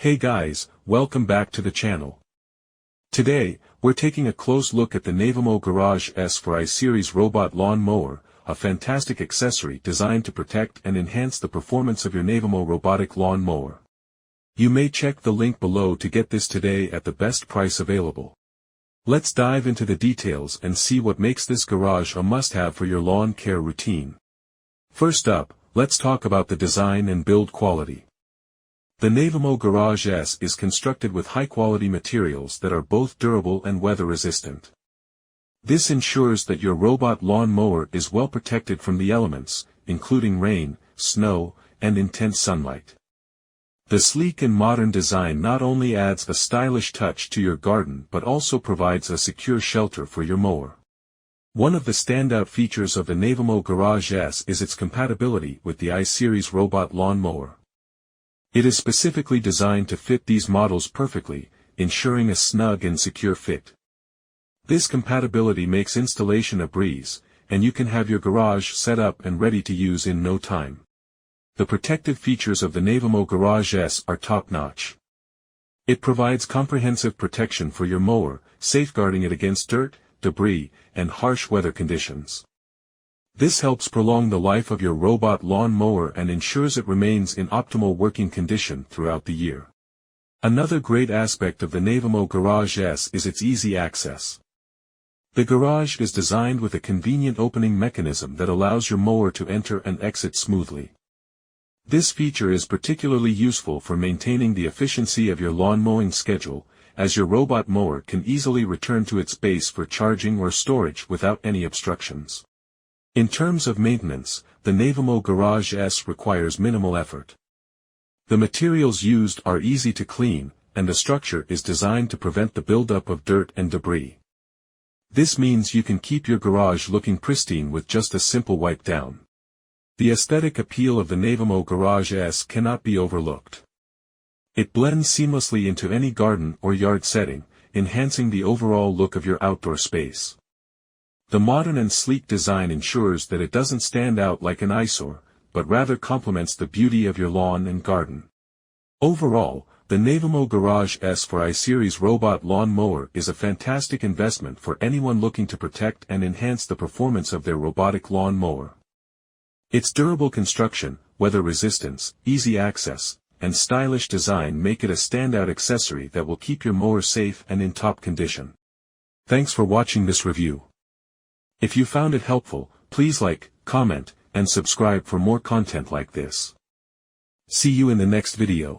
Hey guys, welcome back to the channel. Today, we're taking a close look at the Navimow Garage S4i Series Robot Lawn Mower, a fantastic accessory designed to protect and enhance the performance of your Navimow robotic lawn mower. You may check the link below to get this today at the best price available. Let's dive into the details and see what makes this garage a must-have for your lawn care routine. First up, let's talk about the design and build quality. The Navimow Garage S is constructed with high-quality materials that are both durable and weather-resistant. This ensures that your robot lawn mower is well protected from the elements, including rain, snow, and intense sunlight. The sleek and modern design not only adds a stylish touch to your garden but also provides a secure shelter for your mower. One of the standout features of the Navimow Garage S is its compatibility with the i-Series robot lawn mower. It is specifically designed to fit these models perfectly, ensuring a snug and secure fit. This compatibility makes installation a breeze, and you can have your garage set up and ready to use in no time. The protective features of the Navimow Garage S are top-notch. It provides comprehensive protection for your mower, safeguarding it against dirt, debris, and harsh weather conditions. This helps prolong the life of your robot lawn mower and ensures it remains in optimal working condition throughout the year. Another great aspect of the Navimow Garage S is its easy access. The garage is designed with a convenient opening mechanism that allows your mower to enter and exit smoothly. This feature is particularly useful for maintaining the efficiency of your lawn mowing schedule, as your robot mower can easily return to its base for charging or storage without any obstructions. In terms of maintenance, the Navimow Garage S requires minimal effort. The materials used are easy to clean, and the structure is designed to prevent the buildup of dirt and debris. This means you can keep your garage looking pristine with just a simple wipe down. The aesthetic appeal of the Navimow Garage S cannot be overlooked. It blends seamlessly into any garden or yard setting, enhancing the overall look of your outdoor space. The modern and sleek design ensures that it doesn't stand out like an eyesore, but rather complements the beauty of your lawn and garden. Overall, the Navimow Garage S4i Series Robot Lawn Mower is a fantastic investment for anyone looking to protect and enhance the performance of their robotic lawn mower. Its durable construction, weather resistance, easy access, and stylish design make it a standout accessory that will keep your mower safe and in top condition. Thanks for watching this review. If you found it helpful, please like, comment, and subscribe for more content like this. See you in the next video.